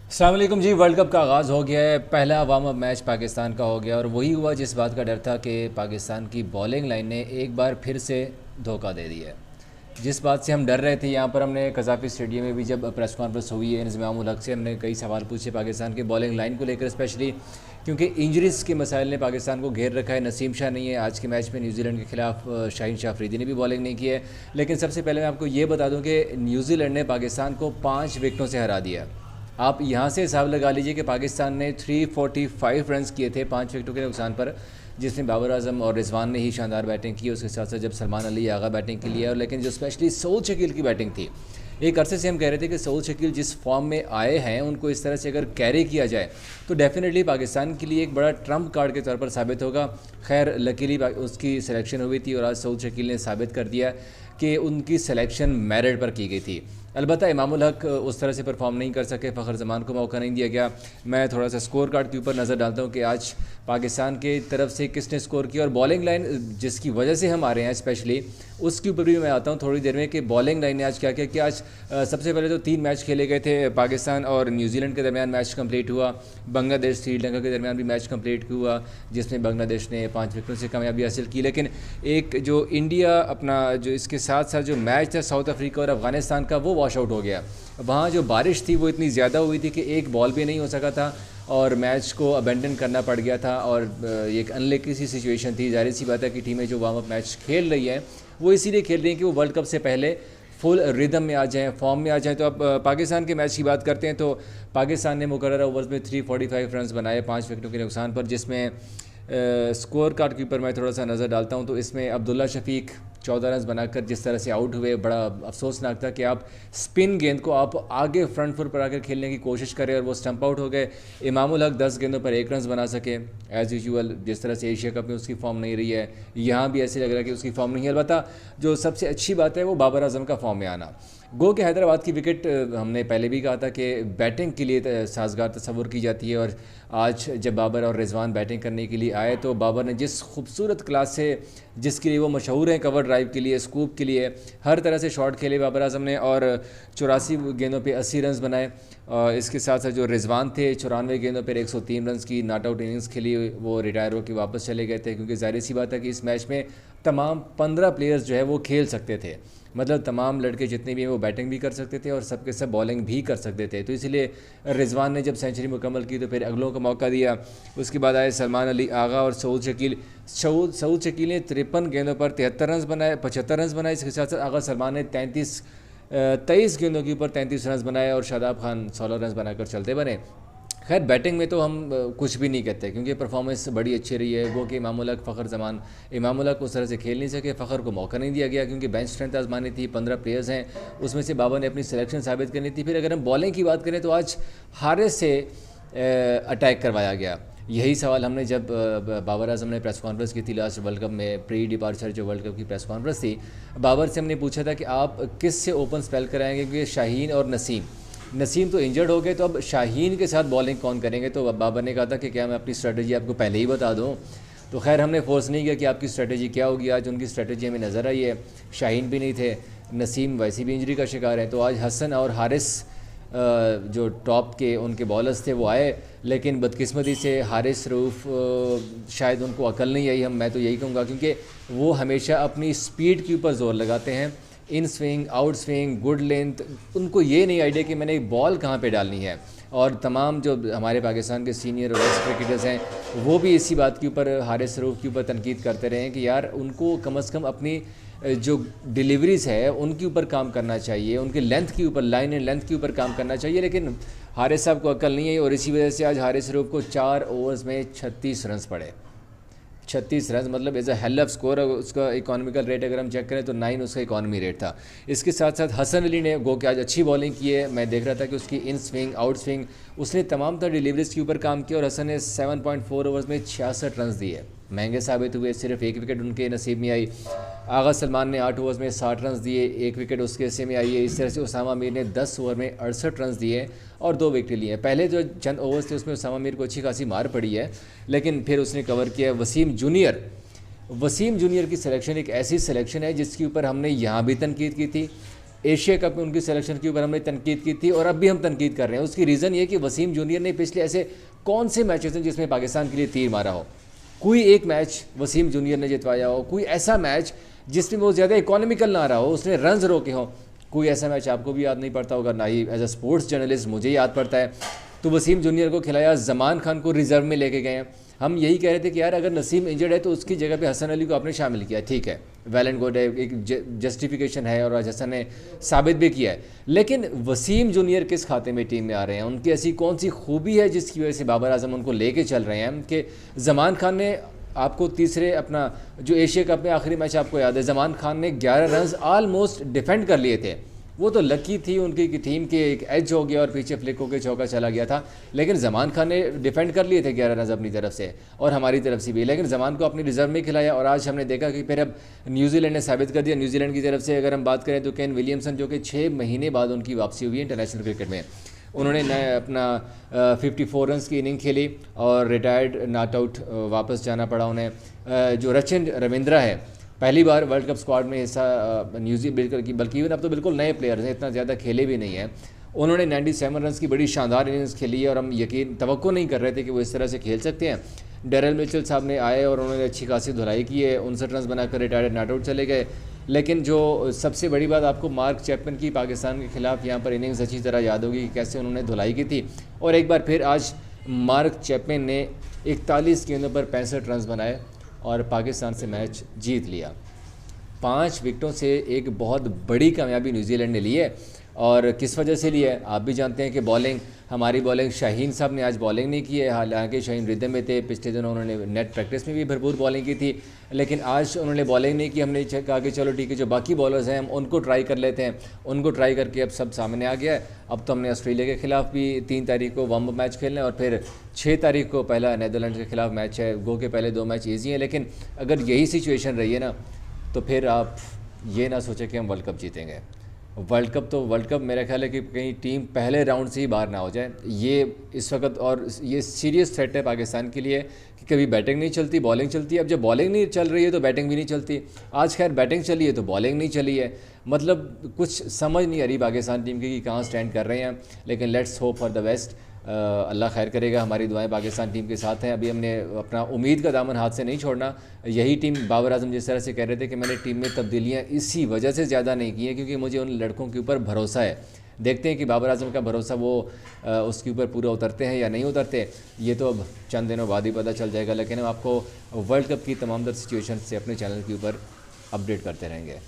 السلام علیکم جی۔ World cup کا آغاز ہو گیا ہے۔ پہلا وارم اپ میچ پاکستان کا ہو گیا اور وہی ہوا جس بات کا ڈر تھا کہ پاکستان کی بولنگ لائن نے ایک بار پھر سے دھوکہ دے دیا ہے۔ جس بات سے ہم ڈر رہے تھے، یہاں پر ہم نے قذافی اسٹیڈیم میں بھی جب پریس کانفرنس ہوئی ہے انضمام الحق سے، ہم نے کئی سوال پوچھے پاکستان کے بولنگ لائن کو لے کر، اسپیشلی کیونکہ انجریز کے مسائل نے پاکستان کو گھیر رکھا ہے۔ نسیم شاہ نہیں ہے آج کے میچ میں، نیوزی لینڈ کے خلاف شاہین شاہ افریدی نے بھی بولنگ نہیں کی ہے۔ لیکن سب سے پہلے میں آپ کو یہ بتا دوں کہ نیوزی لینڈ نے پاکستان کو 5 وکٹوں سے ہرا دیا۔ آپ یہاں سے حساب لگا لیجئے کہ پاکستان نے 345 رنز کیے تھے 5 وکٹوں کے نقصان پر، جس میں بابر اعظم اور رضوان نے ہی شاندار بیٹنگ کی، اس کے ساتھ ساتھ جب سلمان علی آغا بیٹنگ کے لیے، اور لیکن جو اسپیشلی سعود شکیل کی بیٹنگ تھی، ایک عرصے سے ہم کہہ رہے تھے کہ سعود شکیل جس فارم میں آئے ہیں ان کو اس طرح سے اگر کیری کیا جائے تو ڈیفینیٹلی پاکستان کے لیے ایک بڑا ٹرمپ کارڈ کے طور پر ثابت ہوگا۔ خیر لکیلی اس کی سلیکشن ہوئی تھی اور آج سعود شکیل نے ثابت کر دیا کہ ان کی سلیکشن میرٹ پر کی گئی تھی۔ البتہ امام الحق اس طرح سے پرفارم نہیں کر سکے، فخر زمان کو موقع نہیں دیا گیا۔ میں تھوڑا سا سکور کارڈ کے اوپر نظر ڈالتا ہوں کہ آج پاکستان کی طرف سے کس نے سکور کیا، اور بولنگ لائن جس کی وجہ سے ہم آ رہے ہیں اسپیشلی، اس کے اوپر بھی میں آتا ہوں تھوڑی دیر میں کہ بولنگ لائن نے آج کیا کیا کہ آج سب سے پہلے تو 3 میچ کھیلے گئے تھے پاکستان اور نیوزی لینڈ کے درمیان، میچ کمپلیٹ ہوا۔ بنگلہ دیش سری لنکا کے درمیان بھی میچ کمپلیٹ ہوا جس میں بنگلہ دیش نے 5 وکٹوں سے کامیابی حاصل کی۔ لیکن ایک جو انڈیا اپنا جو اس کے ساتھ ساتھ جو میچ تھا ساؤتھ افریقہ اور افغانستان کا، وہ واش آؤٹ ہو گیا۔ وہاں جو بارش تھی وہ اتنی زیادہ ہوئی تھی کہ ایک بال بھی نہیں ہو سکا تھا اور میچ کو ابینڈن کرنا پڑ گیا تھا، اور ایک ان لکی سی سچویشن تھی۔ ظاہر سی بات ہے کہ ٹیمیں جو وارم اپ میچ کھیل رہی ہیں وہ اسی لیے کھیل رہی ہیں کہ وہ ورلڈ کپ سے پہلے فل ریدم میں آ جائیں، فارم میں آ جائیں۔ تو اب پاکستان کے میچ کی بات کرتے ہیں تو پاکستان نے مقررہ اوورز میں 345 رنز بنائے 5 وکٹوں کے نقصان پر، جس میں سکور کارڈ کے اوپر میں تھوڑا سا نظر ڈالتا ہوں تو اس میں عبداللہ شفیق 14 رنز بنا کر جس طرح سے آؤٹ ہوئے، بڑا افسوسناک تھا کہ آپ سپن گیند کو آپ آگے فرنٹ فٹ پر آ کر کھیلنے کی کوشش کریں اور وہ سٹمپ آؤٹ ہو گئے۔ امام الحق 10 گیندوں پر 1 رنز بنا سکے ایز یوزول، جس طرح سے ایشیا کپ میں اس کی فارم نہیں رہی ہے، یہاں بھی ایسے لگ رہا ہے کہ اس کی فارم نہیں ہے۔ البتہ جو سب سے اچھی بات ہے وہ بابر اعظم کا فارم میں آنا۔ گو کہ حیدرآباد کی وکٹ ہم نے پہلے بھی کہا تھا کہ بیٹنگ کے لیے سازگار تصور کی جاتی ہے، اور آج جب بابر اور رضوان بیٹنگ کرنے کے لیے آئے تو بابر نے جس خوبصورت کلاس سے، جس کے لیے وہ مشہور ہیں کور ڈرائیو کے لیے، سکوپ کے لیے، ہر طرح سے شاٹ کھیلے بابر اعظم نے اور 84 گیندوں پہ 80 رنز بنائے۔ اس کے ساتھ ساتھ جو رضوان تھے 94 گیندوں پر 103 رنز کی ناٹ آؤٹ اننگز کھیلی، وہ ریٹائر ہو کے واپس چلے گئے تھے کیونکہ ظاہر سی بات ہے کہ اس میچ میں تمام 15 پلیئرز جو ہے وہ کھیل سکتے تھے، مطلب تمام لڑکے جتنے بھی ہیں وہ بیٹنگ بھی کر سکتے تھے اور سب کے سب بالنگ بھی کر سکتے تھے۔ تو اس لیے رضوان نے جب سینچری مکمل کی تو پھر اگلوں کو موقع دیا۔ اس کے بعد آئے سلمان علی آغا اور سعود شکیل۔ سعود شکیل نے 53 گیندوں پر 73 رنز بنائے، 75 رنز بنائے۔ اس کے ساتھ ساتھ آغا سلمان نے 23 گیندوں کے اوپر 33 رنز بنائے اور شاداب خان 16 رنز بنا کر چلتے بنے۔ خیر بیٹنگ میں تو ہم کچھ بھی نہیں کہتے کیونکہ پرفارمنس بڑی اچھی رہی ہے۔ وہ کہ امام الحق فخر زمان، امام الحق اس طرح سے کھیل نہیں سکے، فخر کو موقع نہیں دیا گیا کیونکہ بینچ اسٹرینتھ آزمانی تھی، 15 پلیئرز ہیں، اس میں سے بابر نے اپنی سلیکشن ثابت کرنی تھی۔ پھر اگر ہم بالنگ کی بات کریں تو آج حارث سے اٹیک کروایا گیا۔ یہی سوال ہم نے جب بابر اعظم نے پریس کانفرنس کی تھی لاسٹ ورلڈ کپ میں، پری ڈپارچر جو ورلڈ کپ کی پریس کانفرنس تھی، بابر سے ہم نے پوچھا تھا کہ آپ کس سے اوپن سپیل کرائیں گے، کیونکہ شاہین اور نسیم تو انجرڈ ہو گئے تو اب شاہین کے ساتھ بالنگ کون کریں گے؟ تو بابر نے کہا تھا کہ کیا میں اپنی اسٹریٹجی آپ کو پہلے ہی بتا دوں؟ تو خیر ہم نے فورس نہیں کیا کہ آپ کی اسٹریٹجی کیا ہوگی۔ آج ان کی اسٹریٹجی ہمیں نظر آئی ہے، شاہین بھی نہیں تھے، نسیم ویسی بھی انجری کا شکار ہیں، تو آج حسن اور حارث جو ٹاپ کے ان کے بالرز تھے وہ آئے، لیکن بدقسمتی سے حارث رؤوف شاید ان کو عقل نہیں آئی، میں تو یہی کہوں گا، کیونکہ وہ ہمیشہ اپنی سپیڈ کے اوپر زور لگاتے ہیں، in swing out swing good length, ان کو یہ نہیں آئیڈیا کہ میں نے بال کہاں پہ ڈالنی ہے۔ اور تمام جو ہمارے پاکستان کے سینئر اور ایکس کرکٹرز ہیں وہ بھی اسی بات کے اوپر حارث رؤوف کے اوپر تنقید کرتے رہے ہیں کہ یار ان کو کم از کم اپنی جو ڈیلیوریز ہے ان کے اوپر کام کرنا چاہیے، ان کے لینتھ کے اوپر، لائن اینڈ لینتھ کے اوپر کام کرنا چاہیے، لیکن حارث صاحب کو عقل نہیں ہے اور اسی وجہ سے آج حارث رؤوف کو 4 اوورز میں 36 رنز پڑے۔ 36 رنز مطلب as a hell of score, اس کا اکانومیکل ریٹ اگر ہم چیک کریں تو 9 اس کا اکانومی ریٹ تھا۔ اس کے ساتھ ساتھ حسن علی نے گو کہ آج اچھی بالنگ کی ہے، میں دیکھ رہا تھا کہ اس کی ان سوئنگ آؤٹ سوئنگ، اس نے تمام تر ڈیلیوریز کے اوپر کام کیا اور حسن نے 7.4 اوورز میں 66 رنز دیے، مہنگے ثابت ہوئے، صرف 1 وکٹ ان کے نصیب میں آئی۔ آغا سلمان نے 8 اوورز میں 60 رنز دیے، 1 وکٹ اس کے حصے میں آئی ہے۔ اس طرح سے اسامہ میر نے 10 اوور میں 68 رنز دیے اور 2 وکٹیں لی ہیں۔ پہلے جو چند اوورز تھے اس میں اسامہ میر کو اچھی خاصی مار پڑی ہے، لیکن پھر اس نے کور کیا۔ وسیم جونیئر کی سلیکشن ایک ایسی سلیکشن ہے جس کے اوپر ہم نے یہاں بھی تنقید کی تھی، ایشیا کپ میں ان کی سلیکشن کے اوپر ہم نے تنقید کی تھی اور اب بھی ہم تنقید کر رہے ہیں. اس کی ریزن یہ کہ وسیم جونیئر نے پچھلے ایسے کون سے میچز ہیں جس میں پاکستان کے لیے تیر مارا ہو؟ کوئی ایک میچ وسیم جونیئر نے جتوایا ہو؟ کوئی ایسا میچ جس میں وہ زیادہ اکانومیکل نہ رہا ہو, اس نے رنز روکے ہوں؟ کوئی ایسا میچ آپ کو بھی یاد نہیں پڑتا ہوگا, نہ ہی ایز اے اسپورٹس جرنلسٹ مجھے یاد پڑتا ہے. تو وسیم جونیئر کو کھلایا, زمان خان کو ریزرو میں لے کے گئے ہیں. ہم یہی کہہ رہے تھے کہ یار اگر نسیم انجرڈ ہے تو اس کی جگہ پہ حسن علی کو آپ نے شامل کیا, ٹھیک ہے, ویل اینڈ گڈ ہے, ایک جسٹیفیکیشن ہے اور آج حسن نے ثابت بھی کیا ہے. لیکن وسیم جونیئر کس کھاتے میں ٹیم میں آ رہے ہیں؟ ان کی ایسی کون سی خوبی ہے جس کی وجہ سے بابر اعظم ان کو لے کے چل رہے ہیں کہ زمان خان نے آپ کو تیسرے اپنا جو ایشیا کپ میں آخری میچ آپ کو یاد ہے, زمان خان نے 11 رنز آلموسٹ ڈیفینڈ کر لیے تھے. وہ تو لکی تھی ان کی ٹیم کے ایک ایج ہو گیا اور پیچھے فلک ہو کے چوکا چلا گیا تھا, لیکن زمان خان نے ڈیفینڈ کر لیے تھے 11 رنز اپنی طرف سے اور ہماری طرف سے بھی, لیکن زمان کو اپنی ریزرو میں کھلایا. اور آج ہم نے دیکھا کہ پھر اب نیوزی لینڈ نے ثابت کر دیا. نیوزی لینڈ کی طرف سے اگر ہم بات کریں تو کین ولیمسن, جو کہ 6 مہینے بعد ان کی واپسی ہوئی ہے انٹرنیشنل کرکٹ میں, انہوں نے اپنا 54 رنز کی اننگ کھیلی اور ریٹائرڈ ناٹ آؤٹ واپس جانا پڑا انہیں. جو رچن رویندرا ہے, پہلی بار ورلڈ کپ اسکواڈ میں حصہ نیوزی بالکل کی, بلکہ ایون اب تو بالکل نئے پلیئرز ہیں, اتنا زیادہ کھیلے بھی نہیں ہیں. انہوں نے 97 رنز کی بڑی شاندار اننگز کھیلی ہے اور ہم توقع نہیں کر رہے تھے کہ وہ اس طرح سے کھیل سکتے ہیں. ڈیرل میچل صاحب نے آئے اور انہوں نے اچھی خاصی دھلائی کی ہے, 59 رنز بنا کر ریٹائرڈ ناٹ آؤٹ چلے گئے. لیکن جو سب سے بڑی بات آپ کو مارک چیپمن کی پاکستان کے خلاف یہاں پر اننگز اچھی طرح یاد ہوگی کہ کیسے انہوں نے دھلائی کی تھی. اور ایک بار پھر آج مارک چیپمن نے 41 گیندوں پر 65 رنز بنائے اور پاکستان سے میچ جیت لیا. 5 وکٹوں سے ایک بہت بڑی کامیابی نیوزی لینڈ نے لی ہے. اور کس وجہ سے لی ہے آپ بھی جانتے ہیں کہ بالنگ, ہماری بالنگ, شاہین صاحب نے آج بالنگ نہیں کی ہے, حالانکہ شاہین ردم میں تھے. پچھلے دنوں انہوں نے نیٹ پریکٹس میں بھی بھرپور بالنگ کی تھی, لیکن آج انہوں نے بالنگ نہیں کی. ہم نے کہا کہ چلو ٹھیک ہے, جو باقی بالرز ہیں ہم ان کو ٹرائی کر لیتے ہیں. ان کو ٹرائی کر کے اب سب سامنے آ گیا ہے. اب تو ہم نے آسٹریلیا کے خلاف بھی 3 تاریخ کو وارم اپ میچ کھیلنا ہے اور پھر 6 تاریخ کو پہلا نیدرلینڈ کے خلاف میچ ہے. گو کہ پہلے 2 میچ ایزی ہیں, لیکن اگر یہی سچویشن رہی ہے نا تو پھر آپ یہ نہ سوچیں کہ ہم ورلڈ کپ جیتیں گے. ورلڈ کپ میرا خیال ہے کہ کہیں ٹیم پہلے راؤنڈ سے ہی باہر نہ ہو جائے. یہ اس وقت اور یہ سیریس تھریٹ ہے پاکستان کے لیے کہ کبھی بیٹنگ نہیں چلتی, بالنگ چلتی ہے. اب جب بالنگ نہیں چل رہی ہے تو بیٹنگ بھی نہیں چلتی. آج خیر بیٹنگ چلی ہے تو بالنگ نہیں چلی ہے. مطلب کچھ سمجھ نہیں آ رہی پاکستان ٹیم کی کہ کہاں سٹینڈ کر رہے ہیں. لیکن let's hope for the best. اللہ خیر کرے گا, ہماری دعائیں پاکستان ٹیم کے ساتھ ہیں. ابھی ہم نے اپنا امید کا دامن ہاتھ سے نہیں چھوڑنا. یہی ٹیم بابر اعظم جس طرح سے کہہ رہے تھے کہ میں نے ٹیم میں تبدیلیاں اسی وجہ سے زیادہ نہیں کی ہیں کیونکہ مجھے ان لڑکوں کے اوپر بھروسہ ہے. دیکھتے ہیں کہ بابر اعظم کا بھروسہ وہ اس کے اوپر پورا اترتے ہیں یا نہیں اترتے, یہ تو اب چند دنوں بعد ہی پتہ چل جائے گا. لیکن ہم آپ کو ورلڈ کپ کی تمام تر سچویشن سے اپنے چینل کے اوپر اپڈیٹ کرتے رہیں گے.